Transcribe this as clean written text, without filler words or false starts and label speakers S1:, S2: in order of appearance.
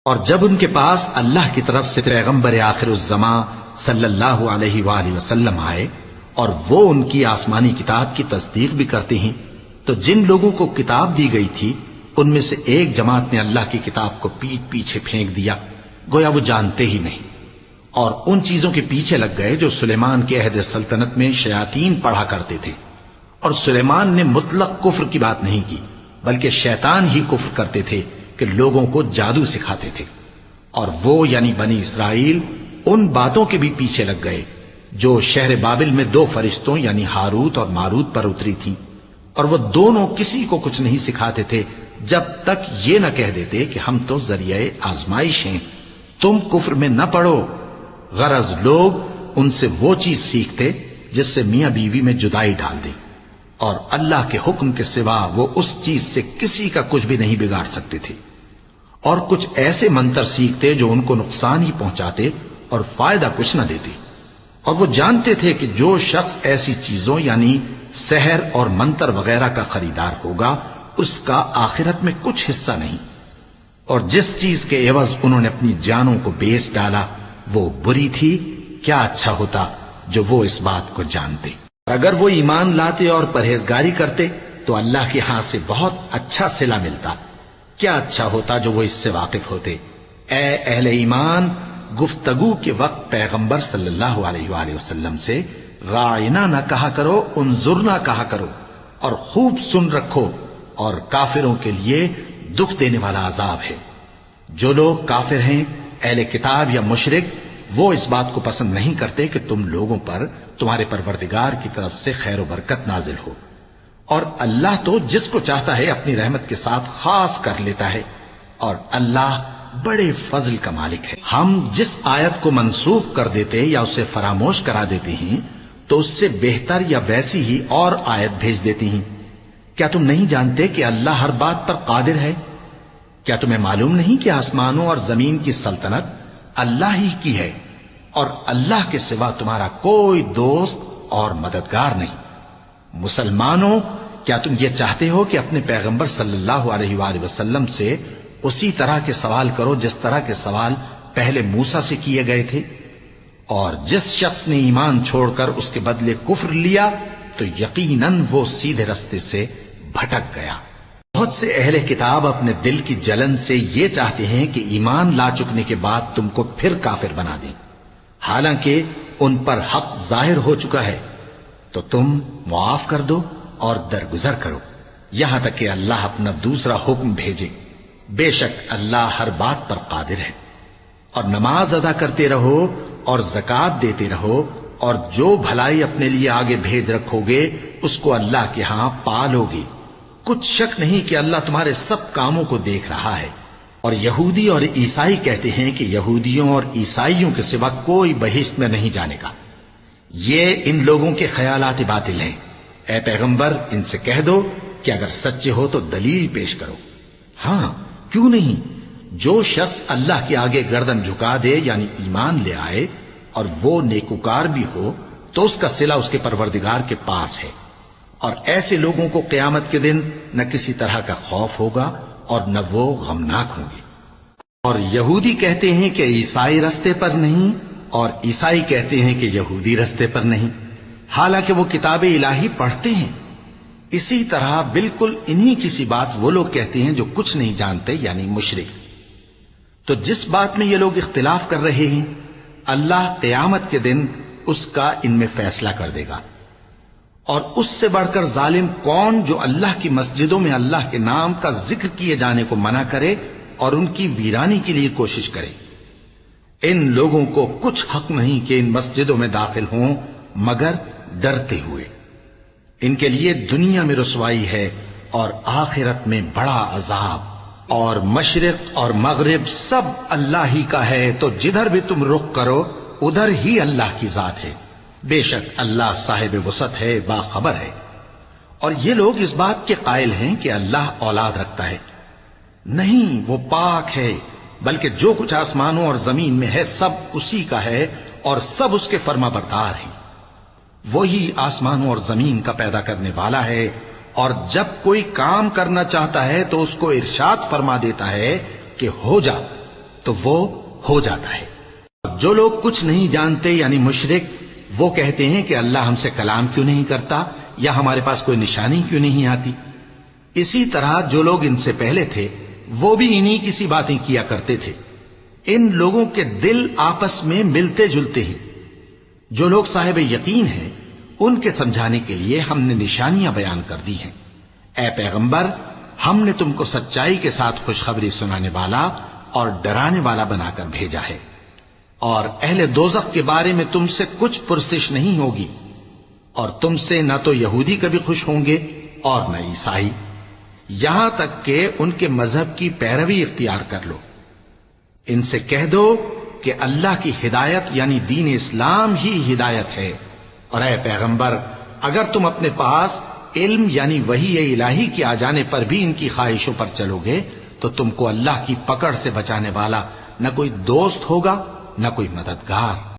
S1: اور جب ان کے پاس اللہ کی طرف سے پیغمبر آخر الزماں صلی اللہ علیہ وآلہ وسلم آئے اور وہ ان کی آسمانی کتاب کی تصدیق بھی کرتے ہیں، تو جن لوگوں کو کتاب دی گئی تھی ان میں سے ایک جماعت نے اللہ کی کتاب کو پیٹ پیچھے پھینک دیا، گویا وہ جانتے ہی نہیں، اور ان چیزوں کے پیچھے لگ گئے جو سلیمان کے عہد سلطنت میں شیاطین پڑھا کرتے تھے۔ اور سلیمان نے مطلق کفر کی بات نہیں کی، بلکہ شیطان ہی کفر کرتے تھے کہ لوگوں کو جادو سکھاتے تھے، اور وہ یعنی بنی اسرائیل ان باتوں کے بھی پیچھے لگ گئے جو شہر بابل میں دو فرشتوں یعنی ہاروت اور ماروت پر اتری تھیں، اور وہ دونوں کسی کو کچھ نہیں سکھاتے تھے جب تک یہ نہ کہہ دیتے کہ ہم تو ذریعہ آزمائش ہیں، تم کفر میں نہ پڑو۔ غرض لوگ ان سے وہ چیز سیکھتے جس سے میاں بیوی میں جدائی ڈال دیں، اور اللہ کے حکم کے سوا وہ اس چیز سے کسی کا کچھ بھی نہیں بگاڑ سکتے تھے، اور کچھ ایسے منتر سیکھتے جو ان کو نقصان ہی پہنچاتے اور فائدہ کچھ نہ دیتے، اور وہ جانتے تھے کہ جو شخص ایسی چیزوں یعنی سحر اور منتر وغیرہ کا خریدار ہوگا اس کا آخرت میں کچھ حصہ نہیں، اور جس چیز کے عوض انہوں نے اپنی جانوں کو بیچ ڈالا وہ بری تھی، کیا اچھا ہوتا جو وہ اس بات کو جانتے۔ اگر وہ ایمان لاتے اور پرہیزگاری کرتے تو اللہ کے ہاں سے بہت اچھا صلہ ملتا، کیا اچھا ہوتا جو وہ اس سے واقف ہوتے۔ اے اہل ایمان، گفتگو کے وقت پیغمبر صلی اللہ علیہ وآلہ وسلم سے راعنا نہ کہا کرو، انظرنا کہا کرو، اور خوب سن رکھو، اور کافروں کے لیے دکھ دینے والا عذاب ہے۔ جو لوگ کافر ہیں، اہل کتاب یا مشرک، وہ اس بات کو پسند نہیں کرتے کہ تم لوگوں پر تمہارے پروردگار کی طرف سے خیر و برکت نازل ہو، اور اللہ تو جس کو چاہتا ہے اپنی رحمت کے ساتھ خاص کر لیتا ہے، اور اللہ بڑے فضل کا مالک ہے۔ ہم جس آیت کو منسوخ کر دیتے یا اسے فراموش کرا دیتے ہیں تو اس سے بہتر یا ویسی ہی اور آیت بھیج دیتی ہیں۔ کیا تم نہیں جانتے کہ اللہ ہر بات پر قادر ہے؟ کیا تمہیں معلوم نہیں کہ آسمانوں اور زمین کی سلطنت اللہ ہی کی ہے، اور اللہ کے سوا تمہارا کوئی دوست اور مددگار نہیں؟ مسلمانوں، کیا تم یہ چاہتے ہو کہ اپنے پیغمبر صلی اللہ علیہ وآلہ وسلم سے اسی طرح کے سوال کرو جس طرح کے سوال پہلے موسیٰ سے کیے گئے تھے؟ اور جس شخص نے ایمان چھوڑ کر اس کے بدلے کفر لیا تو یقیناً وہ سیدھے رستے سے بھٹک گیا۔ بہت سے اہل کتاب اپنے دل کی جلن سے یہ چاہتے ہیں کہ ایمان لا چکنے کے بعد تم کو پھر کافر بنا دیں، حالانکہ ان پر حق ظاہر ہو چکا ہے، تو تم معاف کر دو اور درگزر کرو یہاں تک کہ اللہ اپنا دوسرا حکم بھیجے۔ بے شک اللہ ہر بات پر قادر ہے۔ اور نماز ادا کرتے رہو اور زکوٰۃ دیتے رہو، اور جو بھلائی اپنے لیے آگے بھیج رکھو گے اس کو اللہ کے ہاں پالو گے۔ کچھ شک نہیں کہ اللہ تمہارے سب کاموں کو دیکھ رہا ہے۔ اور یہودی اور عیسائی کہتے ہیں کہ یہودیوں اور عیسائیوں کے سوا کوئی بہشت میں نہیں جانے گا۔ یہ ان لوگوں کے خیالات باطل ہیں۔ اے پیغمبر، ان سے کہہ دو کہ اگر سچے ہو تو دلیل پیش کرو۔ ہاں، کیوں نہیں؟ جو شخص اللہ کے آگے گردن جھکا دے یعنی ایمان لے آئے اور وہ نیکوکار بھی ہو تو اس کا صلہ اس کے پروردگار کے پاس ہے، اور ایسے لوگوں کو قیامت کے دن نہ کسی طرح کا خوف ہوگا اور نہ وہ غمناک ہوں گے۔ اور یہودی کہتے ہیں کہ عیسائی رستے پر نہیں، اور عیسائی کہتے ہیں کہ یہودی رستے پر نہیں، حالانکہ وہ کتاب الہی پڑھتے ہیں۔ اسی طرح بالکل انہی کسی بات وہ لوگ کہتے ہیں جو کچھ نہیں جانتے یعنی مشرک۔ تو جس بات میں یہ لوگ اختلاف کر رہے ہیں اللہ قیامت کے دن اس کا ان میں فیصلہ کر دے گا۔ اور اس سے بڑھ کر ظالم کون جو اللہ کی مسجدوں میں اللہ کے نام کا ذکر کیے جانے کو منع کرے اور ان کی ویرانی کے لیے کوشش کرے۔ ان لوگوں کو کچھ حق نہیں کہ ان مسجدوں میں داخل ہوں مگر ڈرتے ہوئے۔ ان کے لیے دنیا میں رسوائی ہے اور آخرت میں بڑا عذاب۔ اور مشرق اور مغرب سب اللہ ہی کا ہے، تو جدھر بھی تم رخ کرو ادھر ہی اللہ کی ذات ہے۔ بے شک اللہ صاحب وسعت ہے، باخبر ہے۔ اور یہ لوگ اس بات کے قائل ہیں کہ اللہ اولاد رکھتا ہے۔ نہیں، وہ پاک ہے، بلکہ جو کچھ آسمانوں اور زمین میں ہے سب اسی کا ہے اور سب اس کے فرما بردار ہیں۔ وہی آسمانوں اور زمین کا پیدا کرنے والا ہے، اور جب کوئی کام کرنا چاہتا ہے تو اس کو ارشاد فرما دیتا ہے کہ ہو جا، تو وہ ہو جاتا ہے۔ جو لوگ کچھ نہیں جانتے یعنی مشرک، وہ کہتے ہیں کہ اللہ ہم سے کلام کیوں نہیں کرتا یا ہمارے پاس کوئی نشانی کیوں نہیں آتی۔ اسی طرح جو لوگ ان سے پہلے تھے وہ بھی انہی کسی باتیں کیا کرتے تھے۔ ان لوگوں کے دل آپس میں ملتے جلتے ہیں۔ جو لوگ صاحب یقین ہیں ان کے سمجھانے کے لیے ہم نے نشانیاں بیان کر دی ہیں۔ اے پیغمبر، ہم نے تم کو سچائی کے ساتھ خوشخبری سنانے والا اور ڈرانے والا بنا کر بھیجا ہے، اور اہل دوزخ کے بارے میں تم سے کچھ پرسش نہیں ہوگی، اور تم سے نہ تو یہودی کبھی خوش ہوں گے اور نہ عیسائی، یہاں تک کہ ان کے مذہب کی پیروی اختیار کر لو۔ ان سے کہہ دو کہ اللہ کی ہدایت یعنی دین اسلام ہی ہدایت ہے، اور اے پیغمبر اگر تم اپنے پاس علم یعنی وحی الہی کے آ جانے پر بھی ان کی خواہشوں پر چلو گے تو تم کو اللہ کی پکڑ سے بچانے والا نہ کوئی دوست ہوگا نہ کوئی مددگار۔